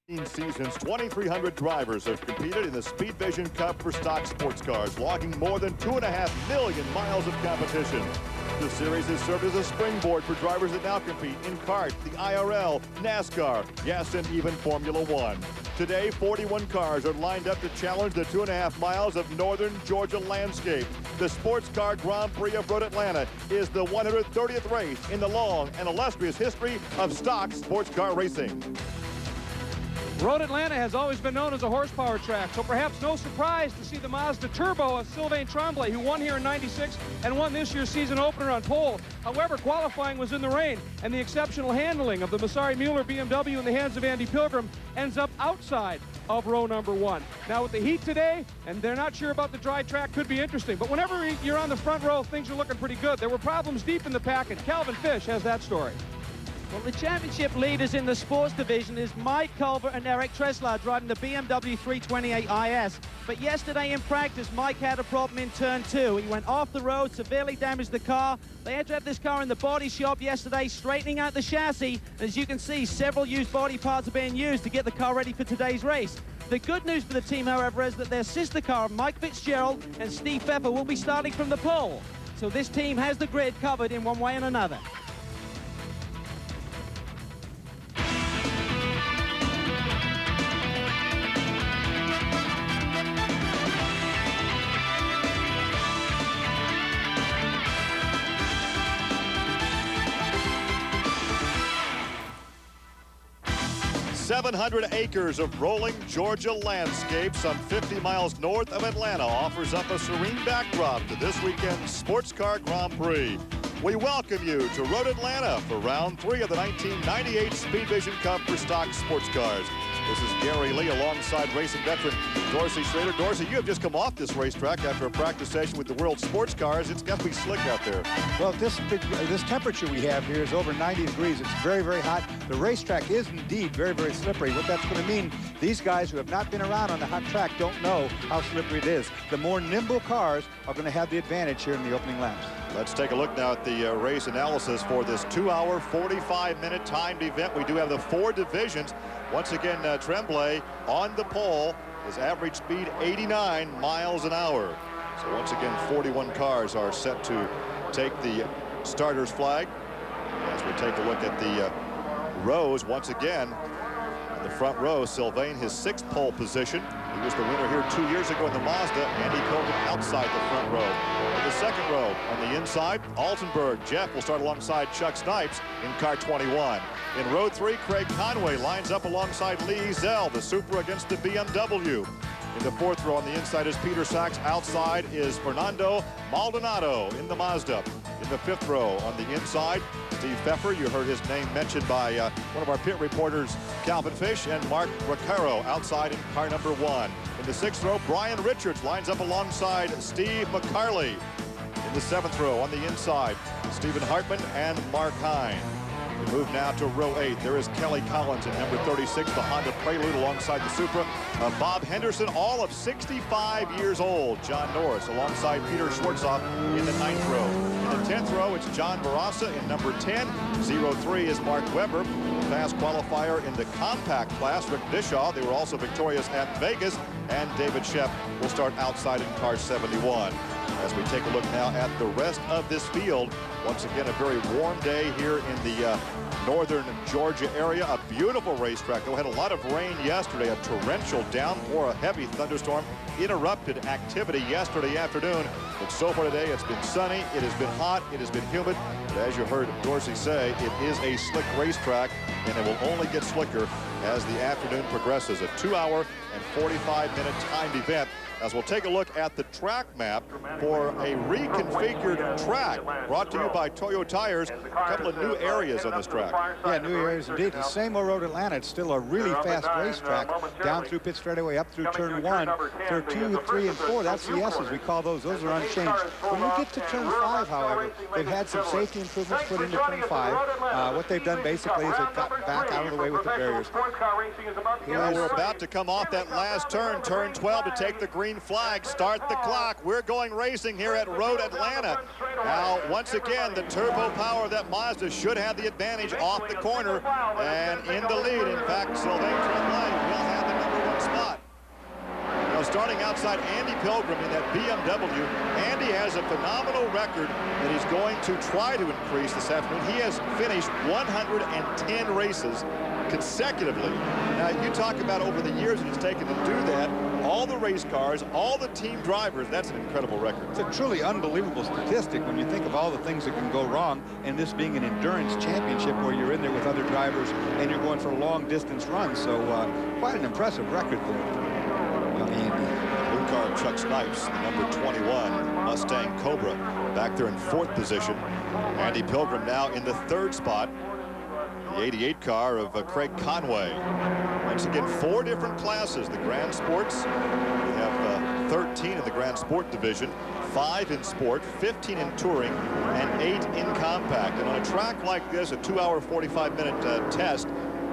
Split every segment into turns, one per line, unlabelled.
Seasons, 2,300 drivers have competed in the Speedvision Cup for stock sports cars, logging more than 2.5 million miles of competition. The series has served as a springboard for drivers that now compete in kart, the IRL, NASCAR, yes, and even Formula One. Today, 41 cars are lined up to challenge the 2.5 miles of northern Georgia landscape. The Sports Car Grand Prix of Road Atlanta is the 130th race in the long and illustrious history of stock sports car racing.
Road Atlanta has always been known as a horsepower track, so perhaps no surprise to see the Mazda Turbo of Sylvain Tremblay, who won here in '96 and won this year's season opener on pole. However, qualifying was in the rain, and the exceptional handling of the Massari Mueller BMW in the hands of Andy Pilgrim ends up outside of row number one. Now with the heat today, and they're not sure about the dry track, could be interesting, but whenever you're on the front row, things are looking pretty good. There were problems deep in the pack, and Calvin Fish has that story.
Well, the championship leaders in the sports division is Mike Culver and Eric Treslar driving the BMW 328 IS. But yesterday in practice, Mike had a problem in turn two. He went off the road, severely damaged the car. They had to have this car in the body shop yesterday, straightening out the chassis. And as you can see, several used body parts are being used to get the car ready for today's race. The good news for the team, however, is that their sister car, Mike Fitzgerald and Steve Pfeffer, will be starting from the pole. So this team has the grid covered in one way and another.
700 acres of rolling Georgia landscape, some 50 miles north of Atlanta, offers up a serene backdrop to this weekend's Sports Car Grand Prix. We welcome you to Road Atlanta for round 3 of the 1998 Speedvision Cup for stock sports cars. This is Gary Lee alongside racing veteran Dorsey Schrader. Dorsey, you have just come off this racetrack after a practice session with the world sports cars. It's got to be slick out there.
Well, this temperature we have here is over 90 degrees. It's very, very hot. The racetrack is indeed very, very slippery. What that's going to mean, these guys who have not been around on the hot track don't know how slippery it is. The more nimble cars are going to have the advantage here in the opening laps.
Let's take a look now at the race analysis for this 2-hour, 45-minute timed event. We do have the 4 divisions. Once again, Tremblay on the pole. His average speed 89 miles an hour. So once again, 41 cars are set to take the starter's flag. As we take a look at the rows, once again, in the front row, Sylvain, his 6th pole position. He was the winner here 2 years ago in the Mazda. Andy Pilgrim outside the front row. In the 2nd row, on the inside, Altenberg. Jeff will start alongside Chuck Snipes in car 21. In row 3, Craig Conway lines up alongside Lee Zell, the Supra against the BMW. In the 4th row on the inside is Peter Sachs. Outside is Fernando Maldonado in the Mazda. In the 5th row on the inside, Steve Pfeffer. You heard his name mentioned by one of our pit reporters, Calvin Fish, and Mark Recaro outside in car number 1. In the 6th row, Brian Richards lines up alongside Steve McCarley. In the 7th row on the inside, Stephen Hartman and Mark Hine. We move now to row 8. There is Kelly Collins in number 36, the Honda Prelude alongside the Supra. Bob Henderson, all of 65 years old. John Norris alongside Peter Schwartzoff in the 9th row. In the 10th row, it's John Barassa in number 10. 03 is Mark Webber, fast qualifier in the compact class. Rick Dishaw, they were also victorious at Vegas. And David Shepp will start outside in car 71. As we take a look now at the rest of this field, once again, a very warm day here in the northern Georgia area. A beautiful racetrack. We had a lot of rain yesterday. A torrential downpour, a heavy thunderstorm interrupted activity yesterday afternoon. But so far today, it's been sunny, it has been hot, it has been humid. But as you heard Dorsey say, it is a slick racetrack, and it will only get slicker as the afternoon progresses. A 2-hour and 45-minute timed event. As we'll take a look at the track map for a reconfigured track brought to you by Toyo Tires. A couple of new areas on this track.
Yeah, new areas indeed. The same old Road Atlanta. It's still a really fast racetrack down through pit straightaway up through turn 1, turn 2, 3, and 4. That's the S's. We call those. Those are unchanged. When you get to turn 5, however, they've had some safety improvements put into turn 5. What they've done basically is they've got back out of the way with the barriers.
Well, we're about to come off that last turn, turn 12, to take the green green flag. Start the clock. We're going racing here at Road Atlanta. Now, once again, the turbo power of that Mazda should have the advantage off the corner and in the lead. In fact, Sylvain Tremblay will have the #1 spot. Now, starting outside Andy Pilgrim in that BMW, Andy has a phenomenal record that he's going to try to increase this afternoon. He has finished 110 races consecutively. Now, you talk about over the years it has taken to do that, all the race cars, all the team drivers, that's an incredible record.
It's a truly unbelievable statistic when you think of all the things that can go wrong, and this being an endurance championship where you're in there with other drivers and you're going for long distance runs. So quite an impressive record there. Young Andy.
Blue car, Chuck Snipes, the number 21 Mustang Cobra, back there in 4th position. Andy Pilgrim now in the 3rd spot. The 88 car of Craig Conway. Once again, 4 different classes. The Grand Sports, we have 13 in the Grand Sport division, 5 in Sport, 15 in Touring, and 8 in Compact. And on a track like this, a 2-hour, 45-minute test,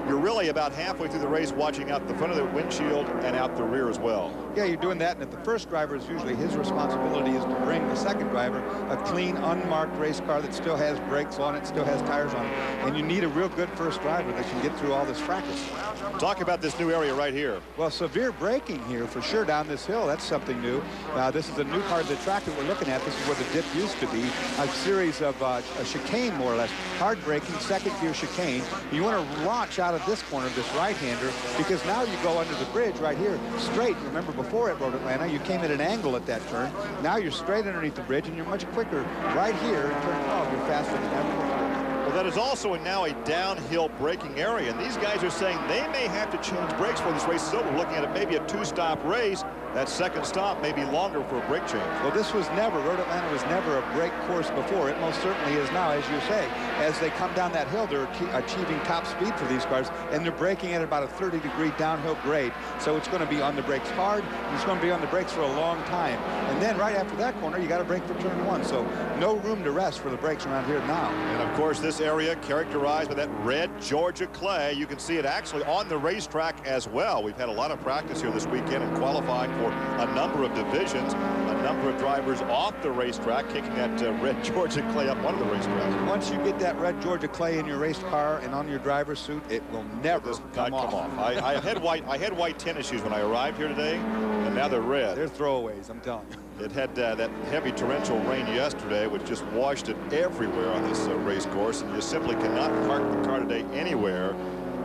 you're really about halfway through the race watching out the front of the windshield and out the rear as well.
Yeah, you're doing that, and if the first driver is usually his responsibility is to bring the second driver a clean, unmarked race car that still has brakes on it, still has tires on it, and you need a real good first driver that can get through all this fracas.
Talk about this new area right here.
Well, severe braking here for sure down this hill. That's something new. This is a new part of the track that we're looking at. This is where the dip used to be, a series of a chicane, more or less, hard braking, second gear chicane. You want to launch out of this corner, this right-hander, because now you go under the bridge right here, straight. Remember, before at Road Atlanta, you came at an angle at that turn. Now you're straight underneath the bridge, and you're much quicker right here in turn 12. You're faster than ever before.
Well, that is also now a downhill braking area, and these guys are saying they may have to change brakes before this race is over. We're looking at it maybe a 2-stop race. That second stop may be longer for a brake change.
Well, this was never, Road Atlanta was never a brake course before. It most certainly is now, as you say. As they come down that hill, they're achieving top speed for these cars, and they're braking at about a 30-degree downhill grade. So it's going to be on the brakes hard, and it's going to be on the brakes for a long time. And then right after that corner, you got to brake for turn 1. So no room to rest for the brakes around here now.
And of course, this area characterized by that red Georgia clay. You can see it actually on the racetrack as well. We've had a lot of practice here this weekend and qualifying for a number of divisions. A number of drivers off the racetrack kicking that red Georgia clay up one of the racetracks.
Once you get that red Georgia clay in your race car and on your driver's suit, it will never come off.
I had white tennis shoes when I arrived here today, and now they're red.
They're throwaways, I'm telling you.
It had that heavy torrential rain yesterday, which just washed it everywhere on this race course, and you simply cannot park the car today anywhere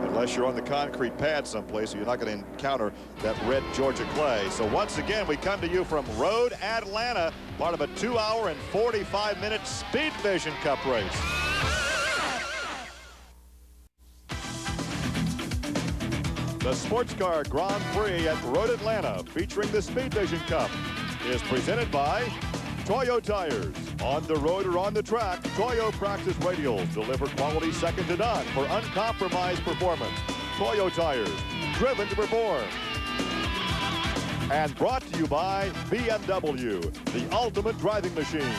unless you're on the concrete pad someplace, so you're not going to encounter that red Georgia clay. So once again, we come to you from Road Atlanta, part of a 2-hour and 45-minute Speedvision Cup race. The Sports Car Grand Prix at Road Atlanta, featuring the Speedvision Cup, is presented by Toyo Tires. On the road or on the track, Toyo Practice Radials deliver quality second to none for uncompromised performance. Toyo Tires, driven to perform. And brought to you by BMW, the ultimate driving machine.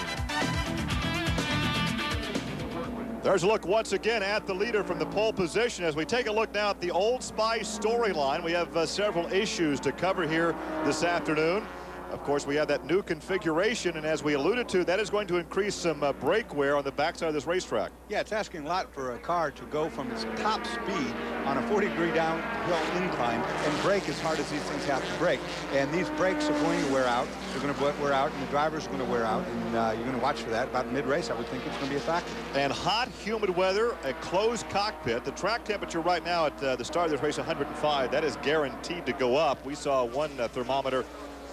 There's a look once again at the leader from the pole position as we take a look now at the Old Spice storyline. We have several issues to cover here this afternoon. Of course, we have that new configuration, and as we alluded to, that is going to increase some brake wear on the backside of this racetrack.
Yeah, it's asking a lot for a car to go from its top speed on a 40-degree downhill incline and brake as hard as these things have to brake. And these brakes are going to wear out. They're going to wear out, and the drivers are going to wear out. And you're going to watch for that. About mid-race, I would think it's going to be a factor.
And hot, humid weather, a closed cockpit. The track temperature right now at the start of this race, 105. That is guaranteed to go up. We saw one thermometer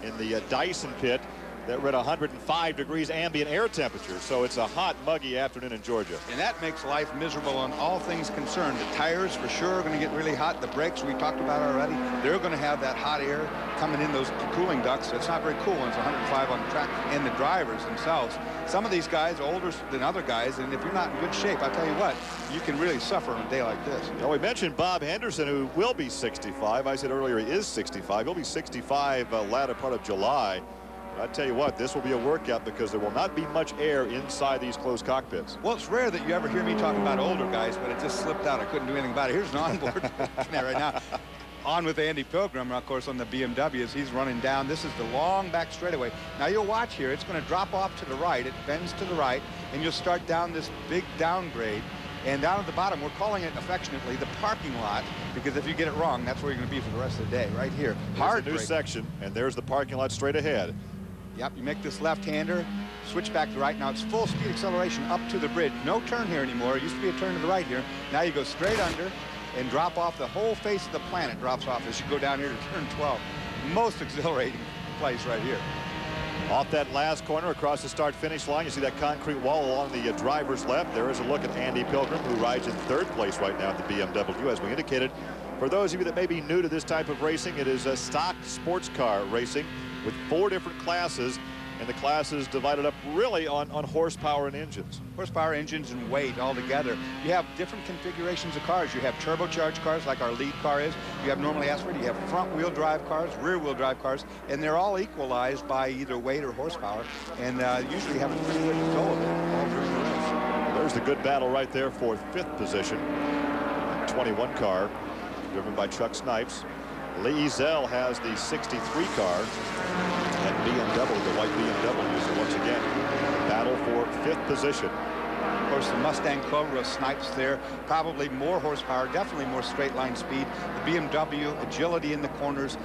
in the Dyson pit that read 105 degrees ambient air temperature. So it's a hot, muggy afternoon in Georgia.
And that makes life miserable on all things concerned. The tires for sure are going to get really hot. The brakes we talked about already, they're going to have that hot air coming in those cooling ducts. So it's not very cool when it's 105 on the track. And the drivers themselves, some of these guys are older than other guys, and if you're not in good shape, I'll tell you what, you can really suffer on a day like this.
Now, we mentioned Bob Henderson, who will be 65. I said earlier he is 65. He'll be 65 latter part of July. I tell you what, this will be a workout because there will not be much air inside these closed cockpits.
Well, it's rare that you ever hear me talk about older guys, but it just slipped out. I couldn't do anything about it. Here's an onboard right now. On with Andy Pilgrim, of course, on the BMW as he's running down. This is the long back straightaway. Now you'll watch here. It's going to drop off to the right. It bends to the right, and you'll start down this big downgrade. And down at the bottom, we're calling it affectionately the parking lot, because if you get it wrong, that's where you're going to be for the rest of the day, right here.
Hard new section, and there's the parking lot straight ahead.
Yep, you make this left-hander, switch back to right. Now it's full speed acceleration up to the bridge. No turn here anymore. It used to be a turn to the right here. Now you go straight under and drop off. The whole face of the planet drops off as you go down here to turn 12. Most exhilarating place right here.
Off that last corner across the start-finish line, you see that concrete wall along the driver's left. There is a look at Andy Pilgrim, who rides in third place right now at the BMW. As we indicated, for those of you that may be new to this type of racing, it is a stock sports car racing with 4 different classes. And the classes divided up really on horsepower and engines.
Horsepower, engines, and weight all together. You have different configurations of cars. You have turbocharged cars like our lead car is. You have normally aspirated. You have front-wheel drive cars, rear-wheel drive cars, and they're all equalized by either weight or horsepower. And usually have a pretty good go of it all during the race.
There's the good battle right there for 5th position. 21 car, driven by Chuck Snipes. Lee Ezel has the 63 car. And BMW, the white BMW, so once again, battle for 5th position.
Of course, the Mustang Cobra Snipes there, probably more horsepower, definitely more straight line speed. The BMW, agility in the corners,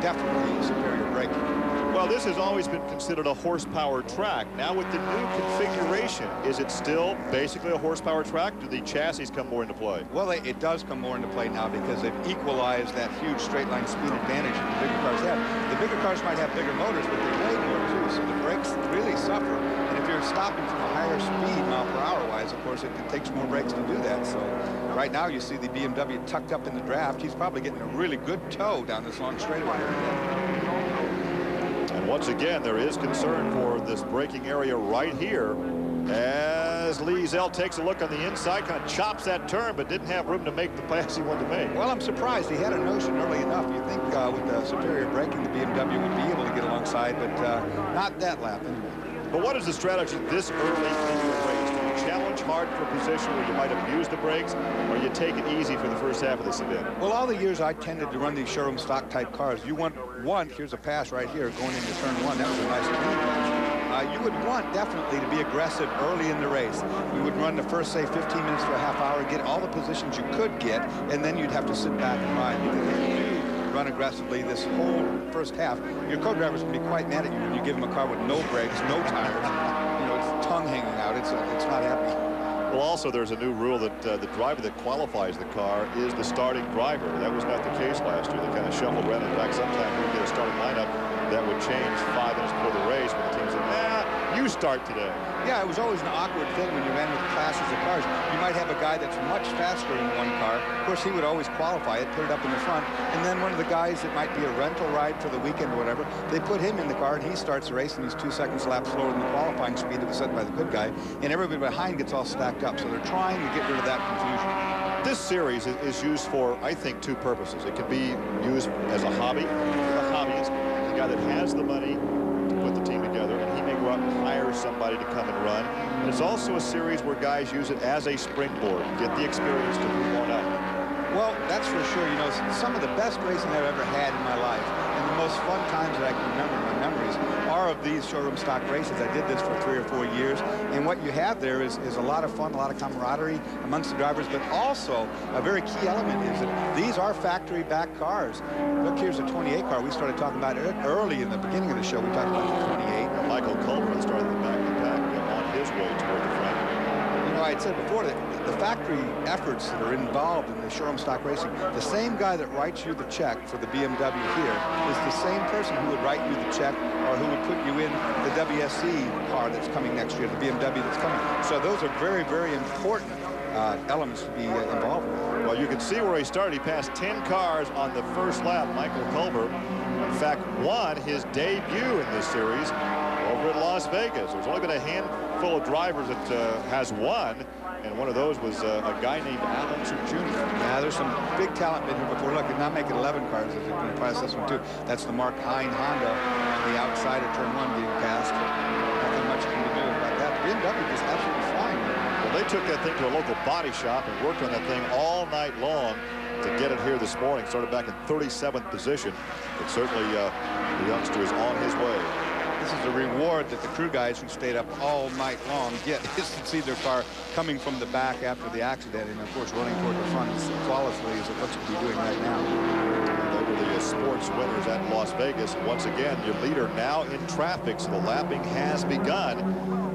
definitely superior braking.
Well, this has always been considered a horsepower track. Now with the new configuration, is it still basically a horsepower track? Do the chassis come more into play?
Well, it does come more into play now because they've equalized that huge straight line speed advantage that the bigger cars have. The bigger cars might have bigger motors, but they weigh more too, so the brakes really suffer. And if you're stopping from a higher speed, mile per hour wise, of course, it takes more brakes to do that. So right now you see the BMW tucked up in the draft. He's probably getting a really good tow down this long straightaway.
And once again, there is concern for this braking area right here as Lee Ezel takes a look on the inside, kind of chops that turn, but didn't have room to make the pass he wanted to make.
Well, I'm surprised. He had a notion early enough. You think with the superior braking, the BMW would be able to get alongside, but not that lap anyway.
But what is the strategy this early in the race? Do you challenge hard for a position where you might abuse the brakes, or you take it easy for the first half of this event?
Well, all the years I tended to run these showroom stock type cars, you want one, here's a pass right here going into turn 1. That was a nice pass. You would want definitely to be aggressive early in the race. You would run the first, say, 15 minutes to a half hour, get all the positions you could get, and then you'd have to sit back and ride. Because if you do run aggressively this whole first half, your co-driver's going to be quite mad at you when you give him a car with no brakes, no tires, you know, its tongue hanging out. It's not happy.
Well, also, there's a new rule that the driver that qualifies the car is the starting driver. That was not the case last year. They kind of shuffled around. In fact, sometimes we get a starting lineup that would change 5 minutes before the race when the team said, nah, you start today.
Yeah, it was always an awkward thing when you ran with classes of cars. You might have a guy that's much faster in one car. Of course, he would always qualify it, put it up in the front. And then one of the guys that might be a rental ride for the weekend or whatever, they put him in the car and he starts the race and he's 2 seconds a lap slower than the qualifying speed that was set by the good guy. And everybody behind gets all stacked up. So they're trying to get rid of that confusion.
This series is used for, I think, 2 purposes. It can be used as a hobby for the hobbyist, the guy that has the money to put the team together, and he may go out and hire somebody to come and run. And it's also a series where guys use it as a springboard, get the experience to move on up.
Well, that's for sure. You know, some of the best racing I've ever had in my life, and the most fun times that I can remember in my memories are of these showroom stock races. I did this for 3 or 4 years, and what you have there is a lot of fun, a lot of camaraderie amongst the drivers, but also a very key element is that these are factory-backed cars. Look, here's a 28 car. We started talking about it early in the beginning of the show. We talked about the 28.
Michael Culver started the back of the pack on his way toward the front.
You know, I had said before that the factory efforts that are involved in the showroom stock racing, the same guy that writes you the check for the BMW here is the same person who would write you the check or who would put you in the WSC car that's coming next year, the BMW that's coming. So those are very, very important elements to be involved with.
Well, you can see where he started. He passed 10 cars on the first lap, Michael Culver. In fact, won his debut in this series over at Las Vegas. There's only been a handful of drivers that has won, and one of those was a guy named Alonso Jr.
Yeah, there's some big talent been here before. Look, they're not making 11 cars. They're going to pass this one, too. That's the Mark Hine Honda on the outside of turn 1 being passed. Nothing much can be do about that. The BMW is absolutely flying.
Well, they took that thing to a local body shop and worked on that thing all night long to get it here this morning. Started back in 37th position, but certainly the youngster is on his way.
This is a reward that the crew guys who stayed up all night long get, is to see their car coming from the back after the accident, and of course running toward the front as flawlessly as it looks to be doing right now.
And they were the sports winners at Las Vegas. Once again, your leader now in traffic, so the lapping has begun.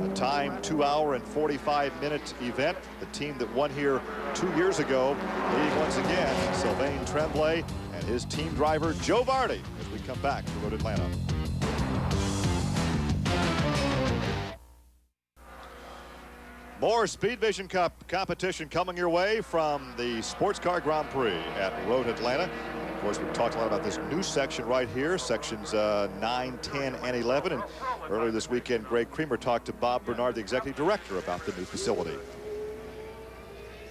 A time 2 hour and 45-minute event. The team that won here 2 years ago, leading once again, Sylvain Tremblay and his team driver, Joe Vardy, as we come back to Road Atlanta. More Speedvision Cup competition coming your way from the Sports Car Grand Prix at Road Atlanta. And of course, we've talked a lot about this new section right here, sections 9, 10, and 11. And earlier this weekend, Greg Creamer talked to Bob Bernard, the executive director, about the new facility.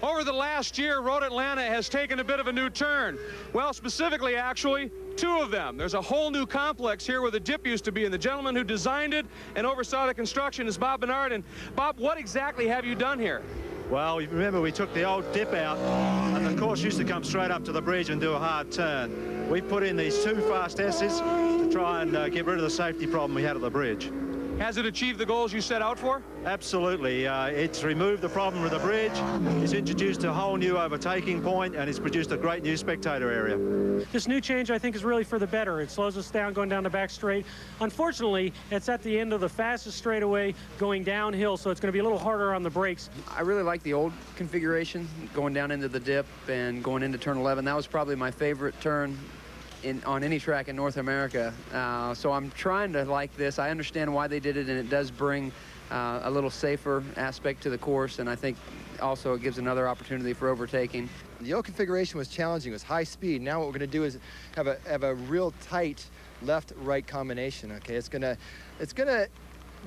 Over the last year, Road Atlanta has taken a bit of a new turn. Well, specifically, actually, 2 of them. There's a whole new complex here where the dip used to be, and the gentleman who designed it and oversaw the construction is Bob Bernard. And Bob, what exactly have you done here?
Well, remember we took the old dip out, and the course used to come straight up to the bridge and do a hard turn. We put in these 2 fast S's to try and get rid of the safety problem we had at the bridge.
Has it achieved the goals you set out for?
Absolutely. It's removed the problem with the bridge. It's introduced a whole new overtaking point, and it's produced a great new spectator area.
This new change, I think, is really for the better. It slows us down going down the back straight. Unfortunately, it's at the end of the fastest straightaway going downhill, so it's going to be a little harder on the brakes.
I really like the old configuration, going down into the dip and going into turn 11. That was probably my favorite turn on any track in North America. So I'm trying to like this. I understand why they did it, and it does bring a little safer aspect to the course, and I think also it gives another opportunity for overtaking.
The old configuration was challenging. It was high speed. Now what we're going to do is have a real tight left-right combination. Okay, it's gonna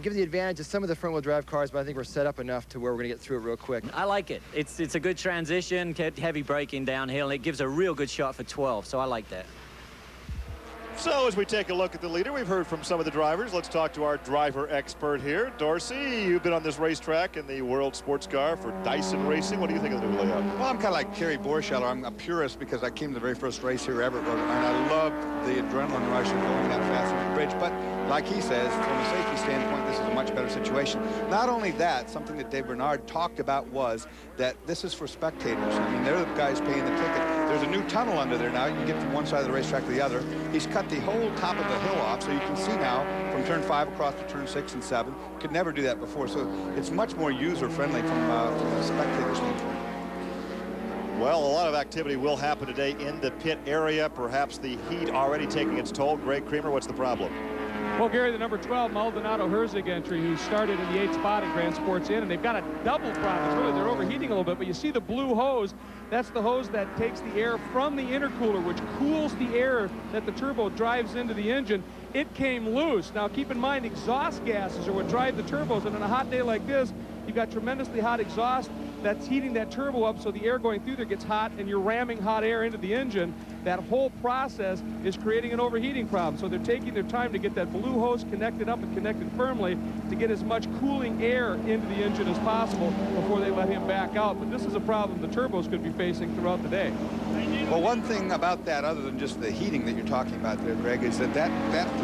give the advantage of some of the front-wheel drive cars, but I think we're set up enough to where we're going to get through it real quick.
I like it. It's a good transition, heavy braking downhill, and it gives a real good shot for 12, so I like that.
So as we take a look at the leader, we've heard from some of the drivers. Let's talk to our driver expert here. Dorsey, you've been on this racetrack in the World Sports Car for Dyson Racing. What do you think of the new layout?
Well, I'm kind of like Kerry Borscheller. I'm a purist because I came to the very first race here ever at Road Atlanta, and I loved the adrenaline rush of going that fast on the bridge. But like he says, from a safety standpoint, this is a much better situation. Not only that, something that Dave Bernard talked about was that this is for spectators. I mean, they're the guys paying the ticket. There's a new tunnel under there now. You can get from one side of the racetrack to the other. He's cut the whole top of the hill off, so you can see now from turn 5 across to turn 6 and 7. Could never do that before, so it's much more user-friendly from a spectator standpoint.
Well, a lot of activity will happen today in the pit area. Perhaps the heat already taking its toll. Greg Creamer, what's the problem?
Well, Gary, the number 12 Maldonado Herzig entry, who started in the 8th spot at Grand Sports Inn, and they've got a double problem. It's really, they're overheating a little bit, but you see the blue hose. That's the hose that takes the air from the intercooler, which cools the air that the turbo drives into the engine. It came loose. Now, keep in mind, exhaust gases are what drive the turbos, and on a hot day like this, you've got tremendously hot exhaust that's heating that turbo up, so the air going through there gets hot, and you're ramming hot air into the engine. That whole process is creating an overheating problem. So they're taking their time to get that blue hose connected up and connected firmly to get as much cooling air into the engine as possible before they let him back out. But this is a problem the turbos could be facing throughout the day.
Well, one thing about that, other than just the heating that you're talking about there, Greg, is that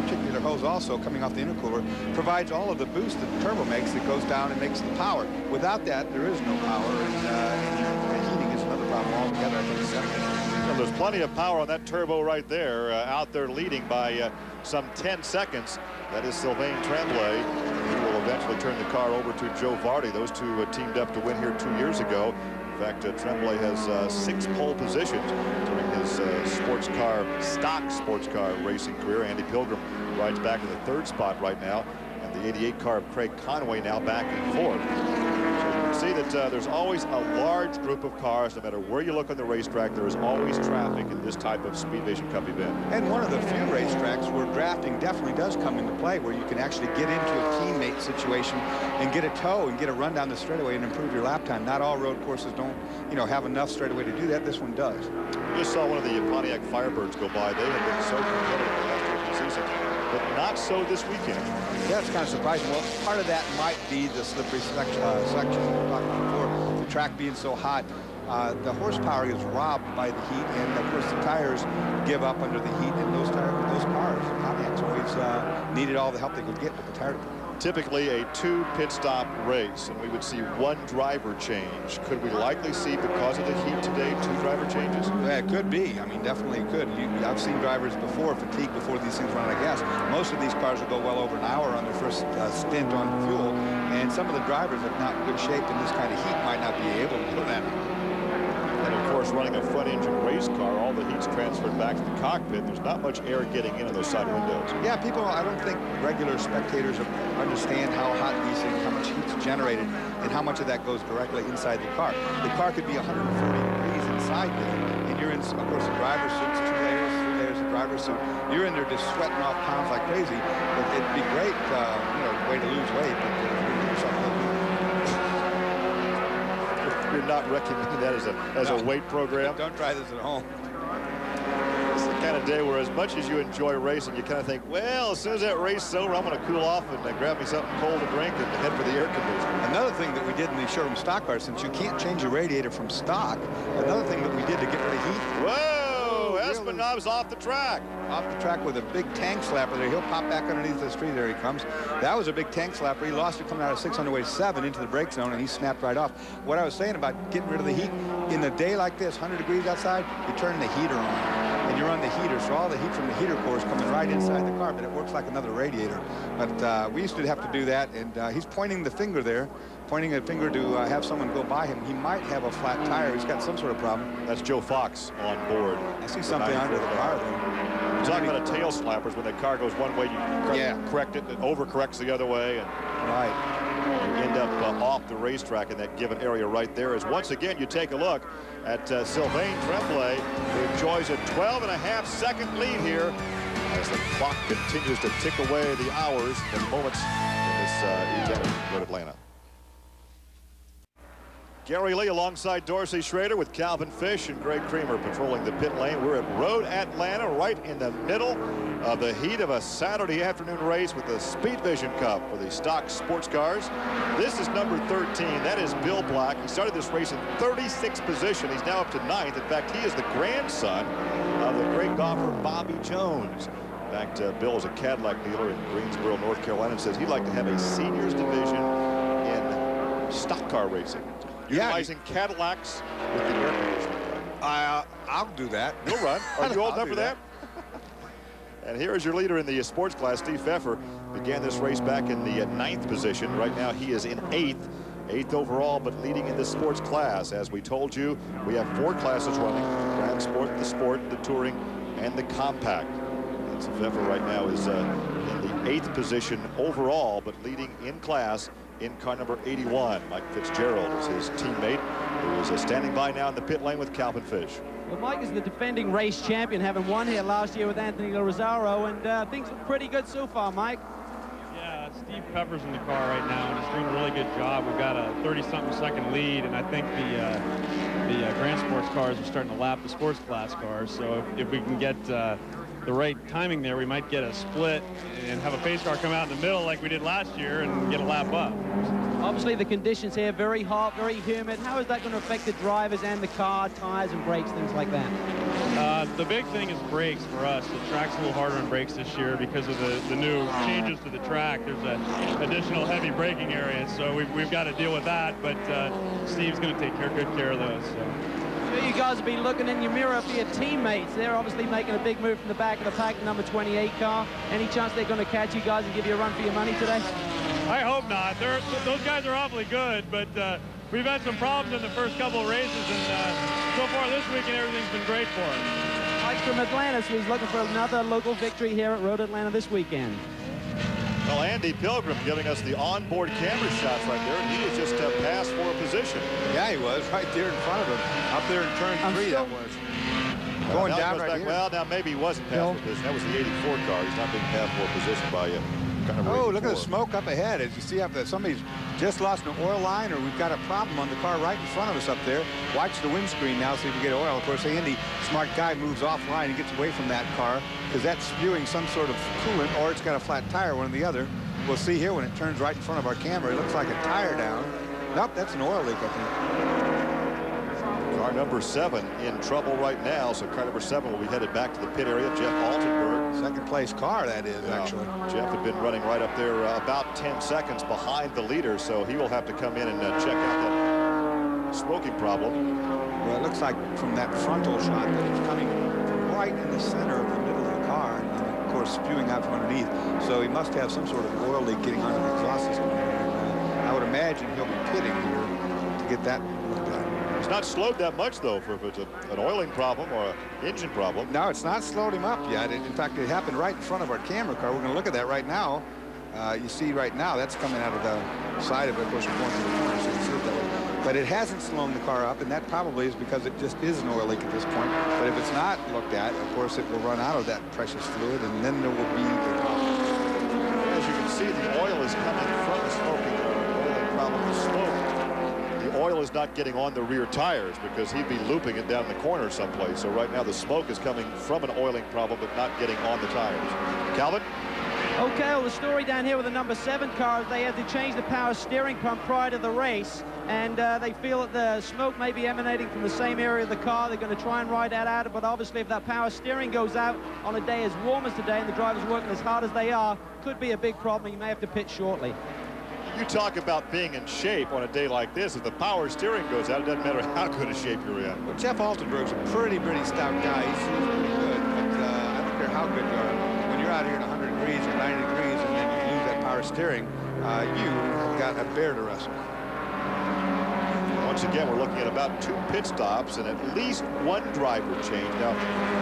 particular hose also coming off the intercooler provides all of the boost that the turbo makes that goes down and makes the power. Without that, there is no power, and heating is another problem altogether, I think.
Well, there's plenty of power on that turbo right there, out there leading by some 10 seconds. That is Sylvain Tremblay. He will eventually turn the car over to Joe Vardy. Those two teamed up to win here 2 years ago. In fact, Tremblay has 6 pole positions during his stock sports car racing career. Andy Pilgrim rides back in the 3rd spot right now, and the 88 car of Craig Conway now back in 4th. So you can see that there's always a large group of cars. No matter where you look on the racetrack, there is always traffic in this type of Speedvision Cup event.
And one of the few racetracks where drafting definitely does come into play, where you can actually get into a teammate situation and get a tow and get a run down the straightaway and improve your lap time. Not all road courses don't, have enough straightaway to do that. This one does.
Just saw one of the Pontiac Firebirds go by. They have been so competitive last year of the season. but not so this weekend.
Yeah, it's kind of surprising. Well, part of that might be the slippery section we were talking about before, the track being so hot. The horsepower is robbed by the heat, and of course the tires give up under the heat, and those cars, Pontiac's always needed all the help they could get with the tire department.
Typically a 2 pit stop race, and we would see 1 driver change. Could we likely see, because of the heat today, 2 driver changes?
Yeah, it could be. I mean, definitely could. I've seen drivers before fatigue before these things run out of gas. Most of these cars will go well over an hour on their first stint on fuel, and some of the drivers, if not in good shape in this kind of heat, might not be able to do that.
And of course, running a front-engine race car, all the heat's transferred back to the cockpit. There's not much air getting in those side windows.
Yeah, people, I don't think regular spectators understand how hot these things, how much heat's generated, and how much of that goes directly inside the car. The car could be 140 degrees inside there, and you're in, of course, the driver's suit's 2 layers, 3 layers of driver's suit. You're in there just sweating off pounds like crazy. But it'd be great, way to lose weight, but
You're not recommending that as a weight program?
Don't try this at home.
It's the kind of day where, as much as you enjoy racing, you kind of think, well, as soon as that race is over, I'm going to cool off and grab me something cold to drink and head for the air conditioner.
Another thing that we did in the showroom stock cars, since you can't change your radiator from stock, another thing that we did to get rid of heat.
Whoa! Espinob's off the track.
Off the track with a big tank slapper there. He'll pop back underneath the tree. There he comes. That was a big tank slapper. He lost it coming out of 6 underway 7 into the brake zone, and he snapped right off. What I was saying about getting rid of the heat, in a day like this, 100 degrees outside, you turn the heater on, and you run the heater, so all the heat from the heater core is coming right inside the car, but it works like another radiator. But we used to have to do that, and he's pointing the finger there, pointing a finger to have someone go by him. He might have a flat tire. He's got some sort of problem.
That's Joe Fox on board.
I see something under the car there.
We're talking about a tail slappers. When the car goes one way, you correct it, it overcorrects the other way, and you end up off the racetrack in that given area right there. As once again you take a look at Sylvain Tremblay, who enjoys a 12.5-second lead here as the clock continues to tick away the hours and moments in this event at Road Atlanta. Gary Lee alongside Dorsey Schrader with Calvin Fish and Greg Creamer patrolling the pit lane. We're at Road Atlanta, right in the middle of the heat of a Saturday afternoon race with the Speedvision Cup for the stock sports cars. This is number 13. That is Bill Black. He started this race in 36th position. He's now up to 9th. In fact, he is the grandson of the great golfer Bobby Jones. In fact, Bill is a Cadillac dealer in Greensboro, North Carolina, and says he'd like to have a seniors division in stock car racing. Utilizing Cadillacs with the air conditioning.
I'll do that.
You'll run. Are you old enough for that? And here is your leader in the sports class, Steve Pfeffer. Began this race back in the 9th position. Right now he is in 8th overall, but leading in the sports class. As we told you, we have 4 classes running: Grand Sport, the Touring, and the Compact. And so Pfeffer right now is in the 8th position overall, but leading in class in car number 81. Mike Fitzgerald is his teammate, who is standing by now in the pit lane with Calvin Fish.
Well, Mike is the defending race champion, having won here last year with Anthony Lazzaro, and things look pretty good so far, Mike.
Yeah, Steve Pfeffer's in the car right now, and he's doing a really good job. We've got a 30-something second lead, and I think the Grand Sports cars are starting to lap the sports class cars. So if we can get the right timing there, we might get a split and have a pace car come out in the middle like we did last year and get a lap up.
Obviously the conditions here, very hot, very humid. How is that going to affect the drivers and the car, tires and brakes, things like that?
The big thing is brakes for us. The track's a little harder on brakes this year because of the new changes to the track. There's an additional heavy braking area, so we've got to deal with that, but Steve's going to take good care of those. So.
Sure, you guys will be looking in your mirror for your teammates. They're obviously making a big move from the back of the pack, number 28 car. Any chance they're going to catch you guys and give you a run for your money today?
I hope not. Those guys are awfully good, but we've had some problems in the first couple of races, and so far this weekend everything's been great for us.
Mike from Atlanta, so he's looking for another local victory here at Road Atlanta this weekend.
Well, Andy Pilgrim giving us the onboard camera shots right there, and he was just past for a position.
Yeah, he was right there in front of him, up there in turn 3. That was going down right here.
Well, now maybe he wasn't past for position. That was the 84 car. He's not being passed for a position by you.
Oh, look at the smoke up ahead. As you see up there, somebody's just lost an oil line, or we've got a problem on the car right in front of us up there. Watch the windscreen now, see if we get oil. Of course, Andy, smart guy, moves offline and gets away from that car because that's spewing some sort of coolant, or it's got a flat tire, one or the other. We'll see here when it turns right in front of our camera. It looks like a tire down. Nope, that's an oil leak, I think.
Car number 7 in trouble right now, so car number 7 will be headed back to the pit area. Jeff Altenberg.
Second place car, that is, actually.
Jeff had been running right up there about 10 seconds behind the leader, so he will have to come in and check out that smoking problem.
Well, it looks like from that frontal shot that it's coming right in the center of the middle of the car, and of course spewing out from underneath. So he must have some sort of oil leak getting onto the exhaust system. I would imagine he'll be pitting here to get that looked at.
It's not slowed that much, though, for if it's an oiling problem or an engine problem.
No, it's not slowed him up yet. In fact, it happened right in front of our camera car. We're going to look at that right now. You see right now, that's coming out of the side of it. Of course, we're going through the corner, so you can see it that way. But it hasn't slowed the car up, and that probably is because it just is an oil leak at this point. But if it's not looked at, of course, it will run out of that precious fluid, and then there will be the problem.
As you can see, the oil is coming from the smoking oiling problem. The smoke, the oil is not getting on the rear tires because he'd be looping it down the corner someplace. So right now the smoke is coming from an oiling problem, but not getting on the tires. Calvin?
Okay, well, the story down here with the number 7 car is they had to change the power steering pump prior to the race, and they feel that the smoke may be emanating from the same area of the car. They're going to try and ride that out, but obviously if that power steering goes out on a day as warm as today and the driver's working as hard as they are, could be a big problem. You may have to pit shortly.
You talk about being in shape on a day like this. If the power steering goes out, it doesn't matter how good a shape you're in.
Well, Jeff Altenberg's a pretty stout guy. He's pretty good, but I don't care how good you are. When you're out here at 100 degrees or 90 degrees and then you lose that power steering, you've got a bear to wrestle.
Once again, we're looking at about 2 pit stops and at least 1 driver change. Now,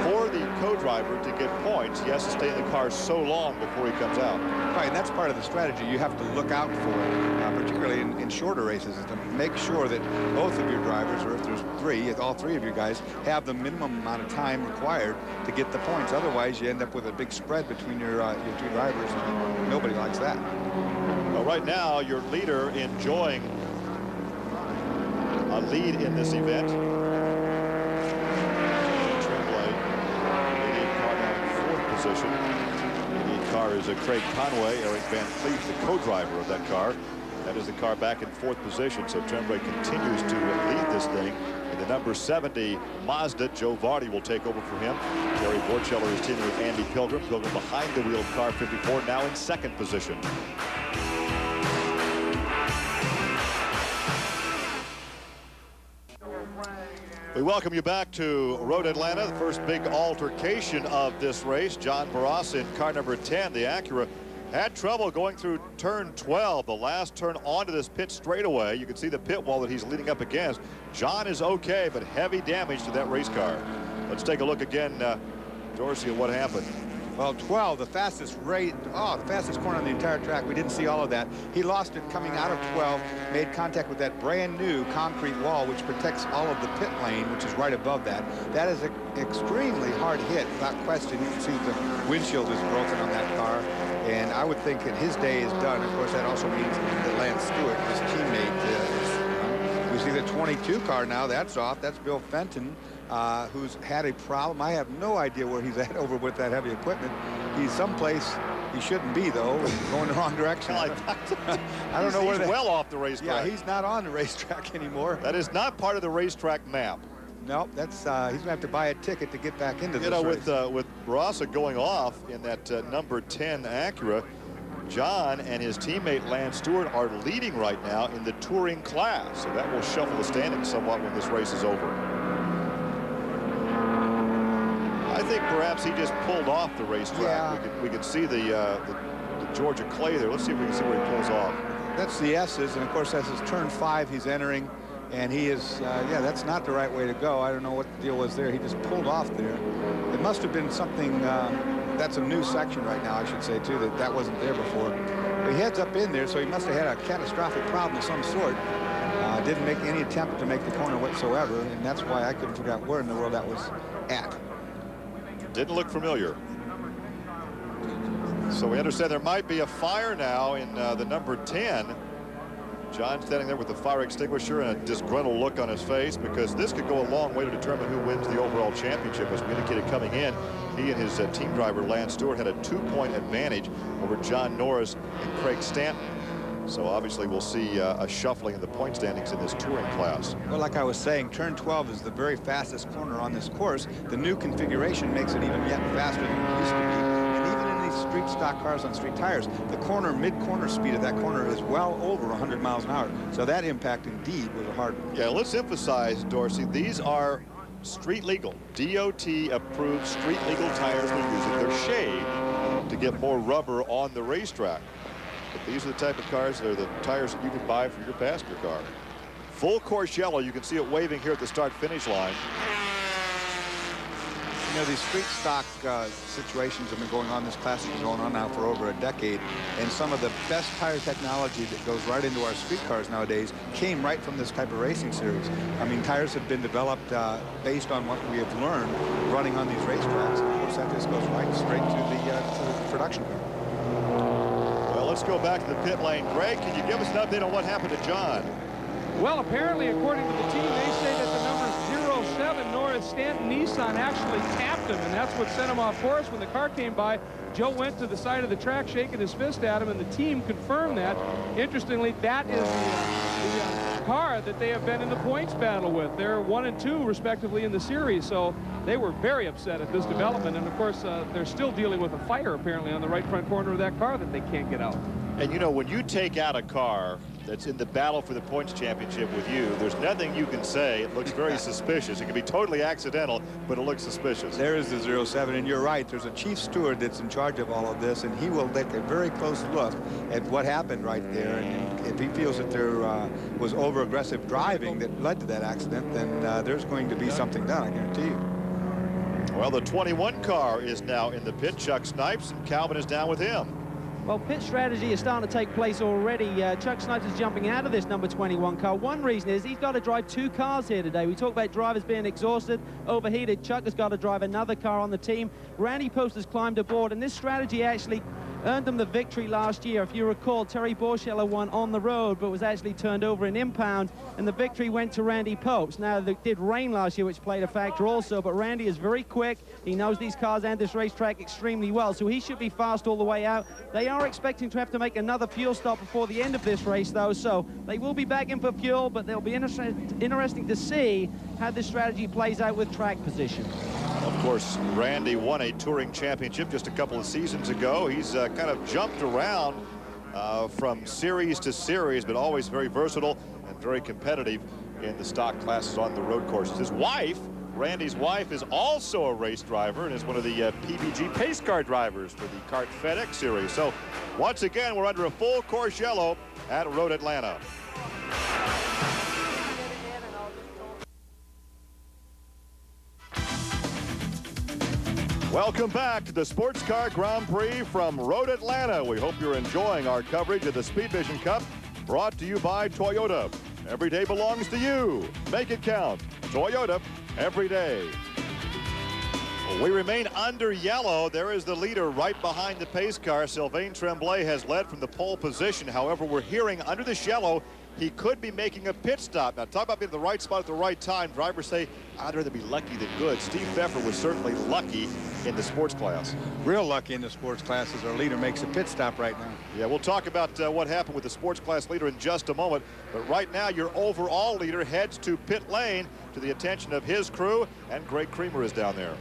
for the co-driver to get points, he has to stay in the car so long before he comes out.
Right, and that's part of the strategy you have to look out for, particularly in shorter races, is to make sure that both of your drivers, or if there's 3, all 3 of you guys, have the minimum amount of time required to get the points. Otherwise, you end up with a big spread between your 2 drivers, and nobody likes that.
Well, right now, your leader enjoying a lead in this event. Tremblay, car now in 4th position. The car is Craig Conway, Eric Van Fleet, the co-driver of that car. That is the car back in 4th position, so Tremblay continues to lead this thing. In the number 70 Mazda, Joe Vardy will take over for him. Gary Borcheller is teaming with Andy Pilgrim. Pilgrim behind the wheel of car 54, now in 2nd position. We welcome you back to Road Atlanta, the first big altercation of this race. John Barras in car number 10, the Acura, had trouble going through turn 12, the last turn onto this pit straightaway. You can see the pit wall that he's leading up against. John is okay, but heavy damage to that race car. Let's take a look again, Dorsey, at what happened.
Well, 12, the fastest corner on the entire track. We didn't see all of that. He lost it coming out of 12, made contact with that brand new concrete wall, which protects all of the pit lane, which is right above that. That is an extremely hard hit, without question. You can see the windshield is broken on that car, and I would think that his day is done. Of course, that also means that Lance Stewart, his teammate, we see the 22 car now. That's off. That's Bill Fenton. Who's had a problem. I have no idea where he's at over with that heavy equipment. He's someplace he shouldn't be, though, going the wrong direction. I don't know where
he's well off the racetrack.
Yeah, he's not on the racetrack anymore.
That is not part of the racetrack map.
No, that's he's gonna have to buy a ticket to get back into this
race. With Barassa going off in that number 10 Acura, John and his teammate Lance Stewart are leading right now in the touring class. So that will shuffle the standings somewhat when this race is over. I think perhaps he just pulled off the racetrack. Yeah. We could see the Georgia clay there. Let's see if we can see where he pulls off.
That's the S's, and of course that's his turn 5 he's entering, and he is, yeah, that's not the right way to go. I don't know what the deal was there. He just pulled off there. It must have been something, that's a new section right now, I should say, too, that wasn't there before. But he heads up in there, so he must have had a catastrophic problem of some sort. Didn't make any attempt to make the corner whatsoever, and that's why I couldn't figure out where in the world that was at.
Didn't look familiar. So we understand there might be a fire now in the number 10. John standing there with the fire extinguisher and a disgruntled look on his face, because this could go a long way to determine who wins the overall championship. As we indicated coming in, he and his team driver Lance Stewart had a 2-point advantage over John Norris and Craig Stanton. So obviously we'll see a shuffling in the point standings in this touring class.
Well, like I was saying, turn 12 is the very fastest corner on this course. The new configuration makes it even yet faster than it used to be. And even in these street stock cars on street tires, the corner, mid-corner speed of that corner is well over 100 miles an hour. So that impact indeed was a hard one.
Yeah, let's emphasize, Dorsey, these are street legal, DOT approved street legal tires they're using. They're shaved to get more rubber on the racetrack. But these are the type of cars, they're the tires that you can buy for your passenger car. Full course yellow, you can see it waving here at the start-finish line.
You know, these street stock situations have been going on. This class has been going on now for over a decade. And some of the best tire technology that goes right into our street cars nowadays came right from this type of racing series. I mean, tires have been developed based on what we have learned running on these racetracks. And of course, that just goes right straight to the production car.
Well, let's go back to the pit lane. Greg, can you give us an update on what happened to John?
Well, apparently, according to the team, they say that the number 07 Norris Stanton Nissan actually tapped him, and that's what sent him off course. When the car came by, Joe went to the side of the track shaking his fist at him, and the team confirmed that. Interestingly, that is the car that they have been in the points battle with. They're 1 and 2, respectively, in the series, so they were very upset at this development. And, of course, they're still dealing with a fire, apparently, on the right front corner of that car that they can't get out.
And, you know, when you take out a car that's in the battle for the points championship with you, there's nothing you can say. It looks very suspicious. It can be totally accidental, but it looks suspicious.
There is the 07, and you're right. There's a chief steward that's in charge of all of this, and he will take a very close look at what happened right there. And if he feels that there was over-aggressive driving that led to that accident, then there's going to be something done, I guarantee you.
Well, the 21 car is now in the pit. Chuck Snipes, and Calvin is down with him.
Well, pit strategy is starting to take place already. Chuck Snipes is jumping out of this number 21 car. One reason is he's got to drive 2 cars here today. We talk about drivers being exhausted, overheated. Chuck has got to drive another car on the team. Randy Post has climbed aboard, and this strategy actually earned them the victory last year. If you recall, Terry Borschella won on the road, but was actually turned over in impound, and the victory went to Randy Post. Now, it did rain last year, which played a factor also, but Randy is very quick. He knows these cars and this racetrack extremely well, so he should be fast all the way out. They are expecting to have to make another fuel stop before the end of this race, though, so they will be back in for fuel, but they'll be interesting to see how this strategy plays out with track position.
Of course, Randy won a touring championship just a couple of seasons ago. He's kind of jumped around from series to series, but always very versatile and very competitive in the stock classes on the road courses. His wife, Randy's wife, is also a race driver and is one of the PBG pace car drivers for the Kart FedEx series. So once again, we're under a full course yellow at Road Atlanta. Welcome back to the Sports Car Grand Prix from Road Atlanta. We hope you're enjoying our coverage of the Speedvision Cup, brought to you by Toyota. Every day belongs to you. Make it count. Toyota, every day. We remain under yellow. There is the leader right behind the pace car. Sylvain Tremblay has led from the pole position. However, we're hearing under this yellow, he could be making a pit stop. Now, talk about being in the right spot at the right time. Drivers say, I'd rather be lucky than good. Steve Pfeffer was certainly lucky in the sports class.
Real lucky in the sports class as our leader makes a pit stop right now.
Yeah, we'll talk about what happened with the sports class leader in just a moment. But right now, your overall leader heads to pit lane to the attention of his crew, and Greg Creamer is down there.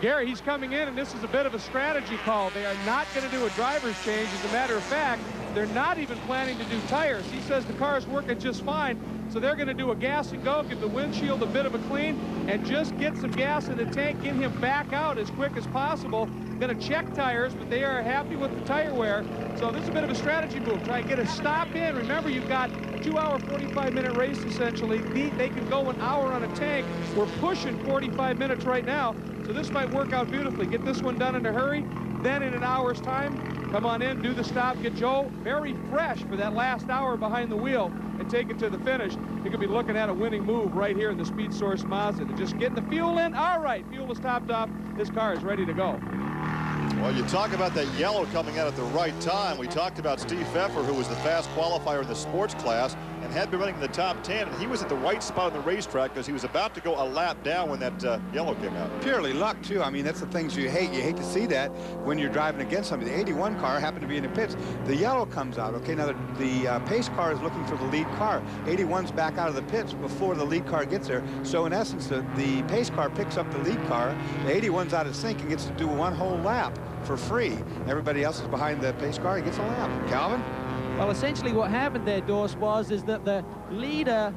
Gary, he's coming in, and this is a bit of a strategy call. They are not going to do a driver's change. As a matter of fact, they're not even planning to do tires. He says the car is working just fine, so they're going to do a gas and go, give the windshield a bit of a clean, and just get some gas in the tank, get him back out as quick as possible. Going to check tires, but they are happy with the tire wear. So this is a bit of a strategy move. Try and get a stop in. Remember, you've got a 2-hour, 45-minute race, essentially. They can go an hour on a tank. We're pushing 45 minutes right now, so this might work out beautifully. Get this one done in a hurry. Then in an hour's time, come on in, do the stop, get Joe very fresh for that last hour behind the wheel and take it to the finish. You could be looking at a winning move right here in the Speed Source Mazda. Just getting the fuel in. All right, fuel is topped off. This car is ready to go.
Well, you talk about that yellow coming out at the right time. We talked about Steve Pfeffer, who was the fast qualifier in the sports class and had been running in the top 10. And he was at the right spot on the racetrack because he was about to go a lap down when that yellow came out.
Purely luck, too. I mean, that's the things you hate. You hate to see that when you're driving against somebody. The 81 car happened to be in the pits. The yellow comes out. Okay, now the pace car is looking for the lead car. 81's back out of the pits before the lead car gets there. So, in essence, the pace car picks up the lead car. The 81's out of sync and gets to do one whole lap for free. Everybody else is behind the pace car. He gets a lap. Calvin?
Well, essentially what happened there, Dorse, is that the leader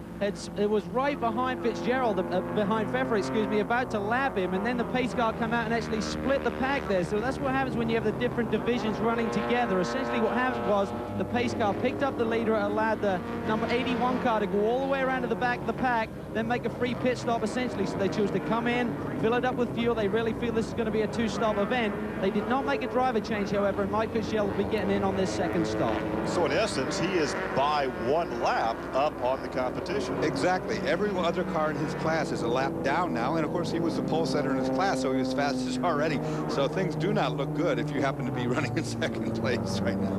was right behind Fitzgerald, behind Pfeffer, excuse me, about to lap him, and then the pace car come out and actually split the pack there. So that's what happens when you have the different divisions running together. Essentially what happened was the pace car picked up the leader, allowed the number 81 car to go all the way around to the back of the pack, then make a free pit stop essentially. So they choose to come in, fill it up with fuel. They really feel this is going to be a two-stop event. They did not make a driver change, however, and Mike Fitzgerald will be getting in on this second stop.
So in essence, he is by one lap up on the competition.
Exactly. Every other car in his class is a lap down now, and of course he was the pole setter in his class, so he was fastest already. So things do not look good if you happen to be running in second place right now.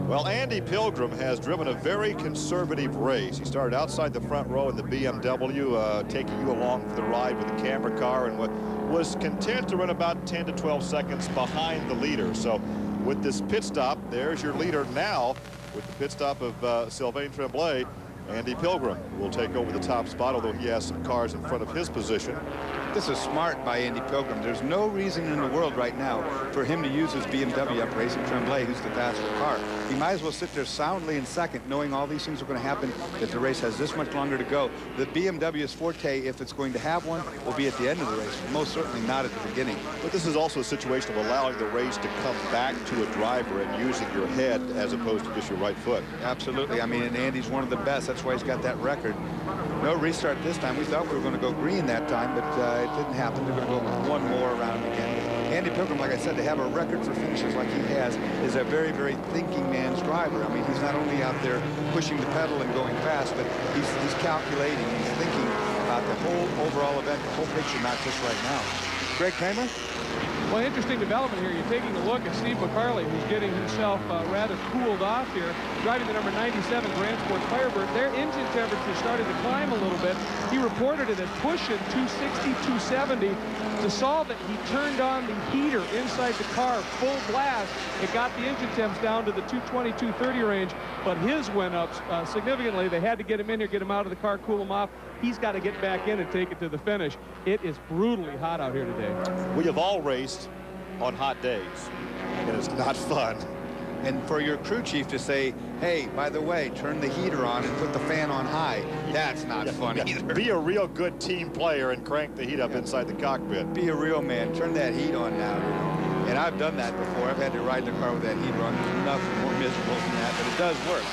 Well, Andy Pilgrim has driven a very conservative race. He started outside the front row in the BMW, taking you along for the ride with the camera car, and was content to run about 10 to 12 seconds behind the leader. So with this pit stop, there's your leader now. With the pit stop of Sylvain Tremblay, Andy Pilgrim will take over the top spot, although he has some cars in front of his position.
This is smart by Andy Pilgrim. There's no reason in the world right now for him to use his BMW up racing Tremblay, who's the faster car. He might as well sit there soundly in second, knowing all these things are going to happen, that the race has this much longer to go. The BMW's forte, if it's going to have one, will be at the end of the race, most certainly not at the beginning.
But this is also a situation of allowing the race to come back to a driver and using your head as opposed to just your right foot.
Absolutely. I mean, and Andy's one of the best. That's why he's got that record. No restart this time. We thought we were going to go green that time, but it didn't happen. They're going to go one more round again. Andy Pilgrim, like I said, to have a record for finishes like he has is a very, very thinking man's driver. I mean, he's not only out there pushing the pedal and going fast, but he's calculating, he's thinking about the whole overall event, the whole picture, not just right now. Greg Kramer?
Well, interesting development here. You're taking a look at Steve McCarley, who's getting himself rather cooled off here, driving the number 97 Grand Sport Firebird. Their engine temperature started to climb a little bit. He reported it as pushing 260, 270. To solve it, he turned on the heater inside the car full blast. It got the engine temps down to the 220, 230 range, but his went up significantly. They had to get him in here, get him out of the car, cool him off. He's got to get back in and take it to the finish. It is brutally hot out here today.
We have all raced on hot days, and it's not fun.
And for your crew chief to say, hey, by the way, turn the heater on and put the fan on high, that's not fun either.
Be a real good team player and crank the heat up inside the cockpit.
Be a real man. Turn that heat on now. And I've done that before. I've had to ride the car with that heater on. There's nothing more miserable than that, but it does work.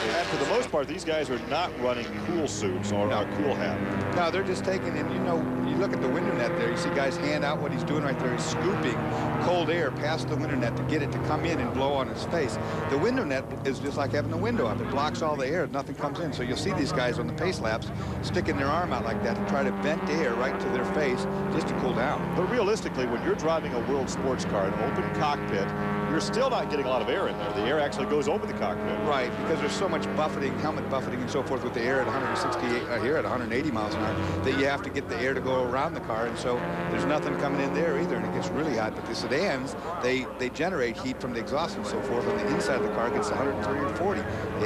And for the most part, these guys are not running cool suits or a cool hat.
No, they're just taking, and you know, you look at the window net there, you see guys hand out what he's doing right there. He's scooping cold air past the window net to get it to come in and blow on his face. The window net is just like having a window up. It blocks all the air. Nothing comes in. So you'll see these guys on the pace laps sticking their arm out like that to try to vent air right to their face just to cool down.
But realistically, when you're driving a world sports car in an open cockpit, you're still not getting a lot of air in there. The air actually goes over the cockpit.
Right, because there's so much buffeting, helmet buffeting and so forth with the air at 168, here at 180 miles an hour, that you have to get the air to go around the car, and so there's nothing coming in there either, and it gets really hot. But the sedans, they generate heat from the exhaust and so forth, and the inside of the car gets 130 or 40,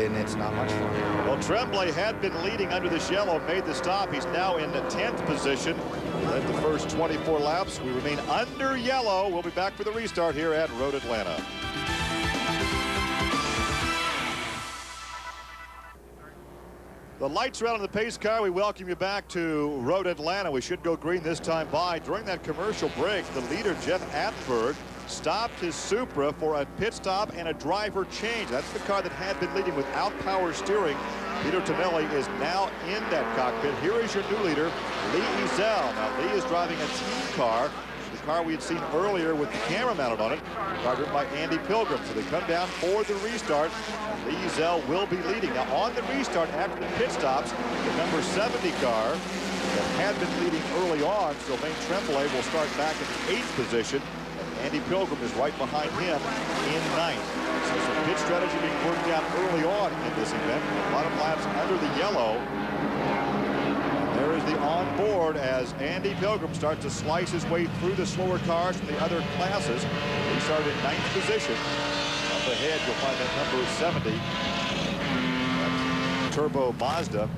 and it's not much fun.
Well, Tremblay had been leading under this yellow, made the stop. He's now in the 10th position. Led the first 24 laps. We remain under yellow. We'll be back for the restart here at Road Atlanta. The lights are out on the pace car. We welcome you back to Road Atlanta. We should go green this time by. During that commercial break, the leader, Jeff Atberg, stopped his Supra for a pit stop and a driver change. That's the car that had been leading without power steering. Peter Tonelli is now in that cockpit. Here is your new leader, Lee Ezel. Now, Lee is driving a team car. The car we had seen earlier with the camera mounted on it, car driven by Andy Pilgrim. So they come down for the restart. Lee Ezel will be leading. Now, on the restart after the pit stops, the number 70 car that had been leading early on, Sylvain Tremblay, will start back in the 8th position. Andy Pilgrim is right behind him in 9th. So some pit strategy being worked out early on in this event. A lot of laps under the yellow. And there is the onboard as Andy Pilgrim starts to slice his way through the slower cars from the other classes. He started in 9th position. Up ahead, you'll find that number 70. That's Turbo Mazda.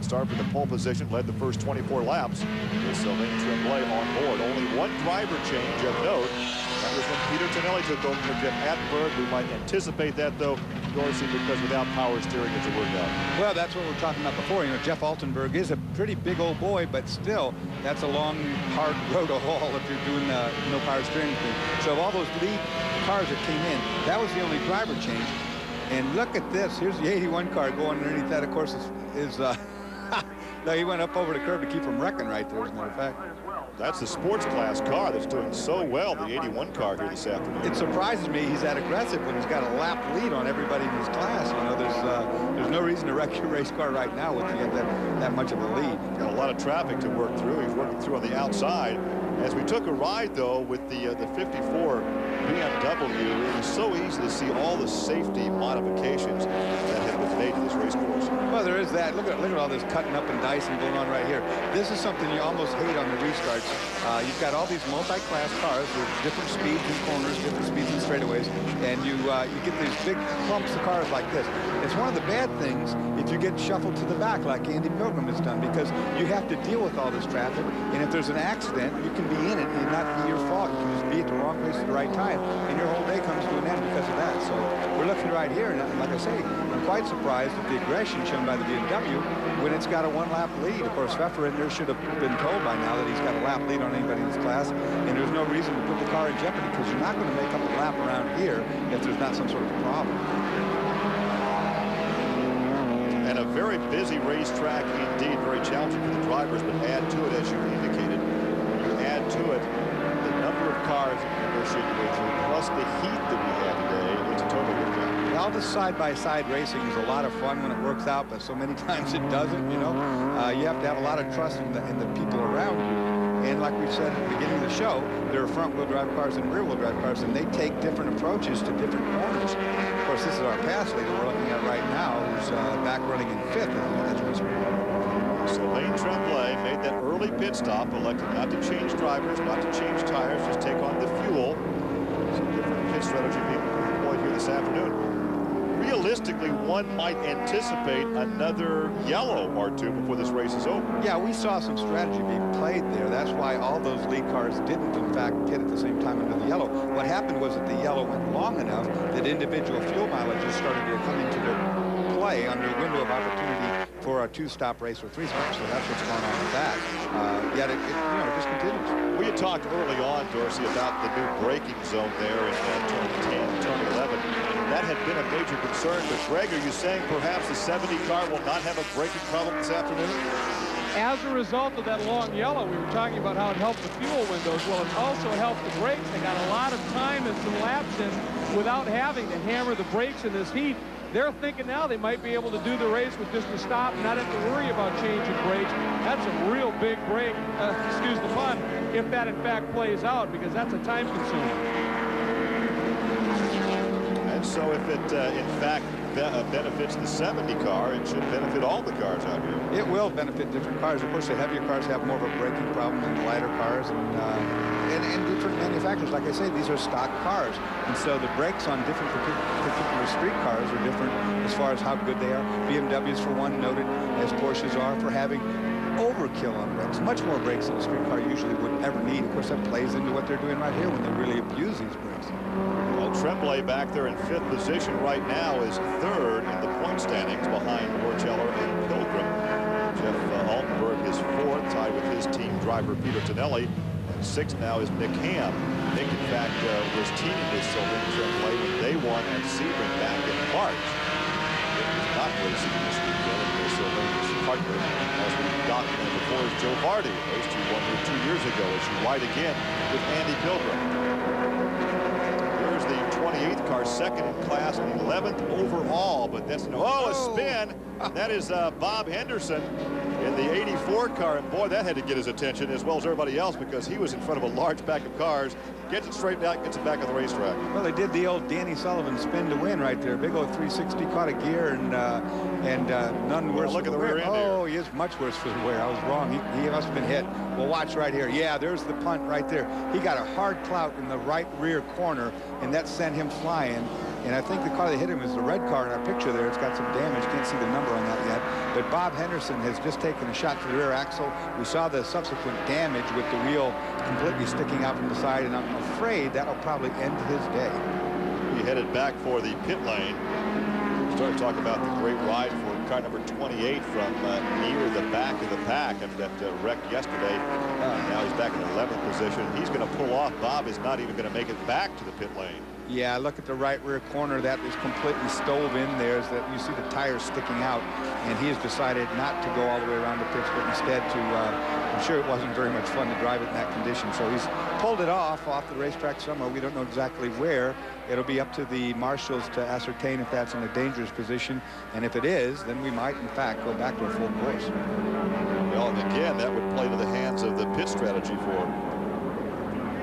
Started from the pole position, led the first 24 laps. With Sylvain Tremblay on board. Only one driver change of note. That was when Peter Tonelli took over for Jeff Attenberg. We might anticipate that, though, Dorsey, because without power steering, it's a workout.
Well, that's what we were talking about before. You know, Jeff Altenberg is a pretty big old boy, but still, that's a long, hard road to haul if you're doing no power steering thing. So of all those lead cars that came in, that was the only driver change. And look at this. Here's the 81 car going underneath that, of course, is no, he went up over the curb to keep from wrecking right there, as a matter of fact.
That's the sports class car that's doing so well, the 81 car here this afternoon.
It surprises me he's that aggressive when he's got a lap lead on everybody in his class. You know, there's no reason to wreck your race car right now if you have that much of a lead.
Got a lot of traffic to work through. He's working through on the outside. As we took a ride, though, with the 54 BMW, it was so easy to see all the safety modifications that have been made to this race course.
Well, there is that. Look at all this cutting up and dicing going on right here. This is something you almost hate on the restarts. You've got all these multi-class cars with different speeds and corners, different speeds and straightaways, and you get these big clumps of cars like this. It's one of the bad things if you get shuffled to the back like Andy Pilgrim has done, because you have to deal with all this traffic, and if there's an accident, you can be in it and not be your fault. You can just be at the wrong place at the right time, and your whole day comes to an end because of that. So we're looking right here, and like I say, I'm quite surprised at the aggression shown by the BMW when it's got a one-lap lead. Of course, Pfeffer in there should have been told by now that he's got a lap lead on anybody in this class, and there's no reason to put the car in jeopardy, because you're not going to make up a lap around here if there's not some sort of a problem.
And a very busy racetrack indeed, very challenging for the drivers, but add to it, as you indicated, you add to it the number of cars that you negotiate your way through, plus the heat that we have today. It's a total workout.
All this side-by-side racing is a lot of fun when it works out, but so many times it doesn't, you know. You have to have a lot of trust in the people around you. And like we said at the beginning of the show, there are front-wheel drive cars and rear-wheel drive cars, and they take different approaches to different corners. Of course, this is our pass leader we're looking at right now, who's back running in 5th as we speak.
Sylvain Tremblay made that early pit stop, elected not to change drivers, not to change tires, just take on the fuel. Some different pit strategy being employed here this afternoon. Realistically, one might anticipate another yellow or two before this race is over.
Yeah, we saw some strategy being played there. That's why all those lead cars didn't, in fact, get at the same time into the yellow. What happened was that the yellow went long enough that individual fuel mileages started to come into their play under a window of opportunity for a 2-stop race or 3-stop. So that's what's going on with that. Yet it just continues.
We had talked early on, Dorsey, about the new braking zone there in turn 10, turn 11. That had been a major concern, but Greg, are you saying perhaps the 70 car will not have a braking problem this afternoon?
As a result of that long yellow, we were talking about how it helped the fuel windows. Well, it also helped the brakes. They got a lot of time and some laps in without having to hammer the brakes in this heat. They're thinking now they might be able to do the race with just a stop and not have to worry about changing brakes. That's a real big break, excuse the pun, if that in fact plays out, because that's a time consumer.
So if it, in fact, benefits the 70 car, it should benefit all the cars out here.
It will benefit different cars. Of course, the heavier cars have more of a braking problem than the lighter cars, and different manufacturers. Like I say, these are stock cars, and so the brakes on different particular street cars are different as far as how good they are. BMWs, for one, noted as Porsches are for having overkill on brakes, much more brakes than a street car usually would ever need. Of course, that plays into what they're doing right here when they really abuse these brakes.
Well, Tremblay back there in 5th position right now is 3rd in the point standings behind Borgeller and Pilgrim. Jeff Altenberg is 4th, tied with his team driver Peter Tonelli, and 6th now is Nick Ham. Nick, in fact, was teaming with Sylvain Tremblay when they won at Sebring back in March. It was not racing this weekend, and Sylvain's partner, as we documented before, is Joe Vardy. Those two won here 2 years ago as you ride again with Andy Pilgrim. Here's the 28th car, second in class and 11th overall. But that's a spin. That is Bob Henderson in the 84 car. And boy, that had to get his attention as well as everybody else because he was in front of a large pack of cars. Gets it straightened out, gets it back on the racetrack.
Well, they did the old Danny Sullivan spin to win right there. Big old 360, caught a gear, and none worse.
Look at the rear end
Oh, he is much worse for the wear. I was wrong. He must have been hit. Well, watch right here. Yeah, there's the punt right there. He got a hard clout in the right rear corner, and that sent him flying. And I think the car that hit him is the red car in our picture there. It's got some damage. Can't see the number on that yet. But Bob Henderson has just taken a shot to the rear axle. We saw the subsequent damage with the wheel completely sticking out from the side, and I'm afraid that'll probably end his day.
He headed back for the pit lane. Started talking about the great ride for car number 28 from near the back of the pack after that wreck yesterday. Now he's back in 11th position. He's going to pull off. Bob is not even going to make it back to the pit lane.
Yeah, look at the right rear corner. That is completely stove in there. Is that you see the tires sticking out, and he has decided not to go all the way around the pits, but instead to, I'm sure it wasn't very much fun to drive it in that condition. So he's pulled it off the racetrack somewhere. We don't know exactly where. It'll be up to the marshals to ascertain if that's in a dangerous position. And if it is, then we might, in fact, go back to a full course.
Well, and again, that would play to the hands of the pit strategy for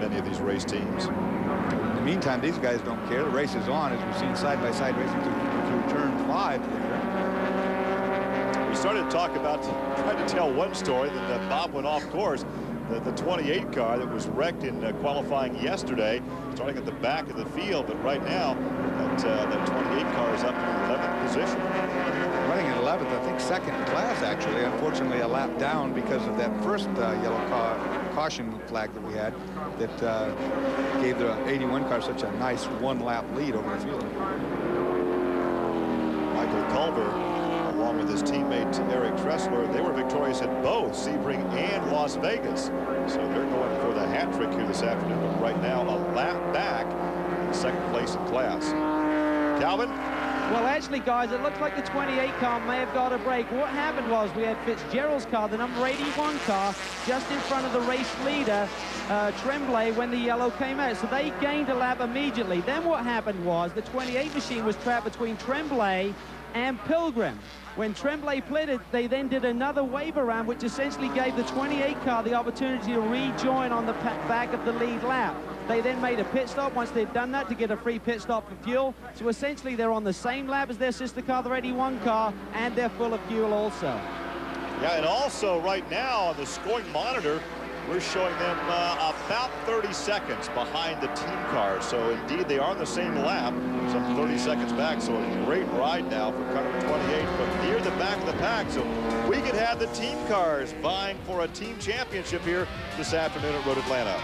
many of these race teams.
In the meantime, these guys don't care. The race is on, as we've seen side-by-side racing through turn 5.
We started to talk about trying to tell one story, then Bob went off course. The 28 car that was wrecked in qualifying yesterday, starting at the back of the field, but right now that 28 car is up in 11th position.
Running in 11th, I think second in class, actually. Unfortunately, a lap down because of that first yellow caution flag that we had that gave the 81 car such a nice one-lap lead over the field.
Michael Culver, along with his teammate Eric Tressler, they were victorious at both Sebring and Las Vegas. So they're going for the hat trick here this afternoon. But right now, a lap back in second place in class. Calvin?
Well, actually, guys, it looks like the 28 car may have got a break. What happened was we had Fitzgerald's car, the number 81 car, just in front of the race leader, Tremblay, when the yellow came out. So they gained a lap immediately. Then what happened was the 28 machine was trapped between Tremblay and Pilgrim. When Tremblay pitted, they then did another wave around, which essentially gave the 28 car the opportunity to rejoin on the back of the lead lap. They then made a pit stop once they'd done that to get a free pit stop for fuel. So essentially they're on the same lap as their sister car, the 81 car, and they're full of fuel also.
Yeah, and also right now on the scoring monitor, we're showing them about 30 seconds behind the team car. So indeed they are on the same lap, some 30 seconds back. So a great ride now for car number 28, but near the back of the pack. So we could have the team cars vying for a team championship here this afternoon at Road Atlanta.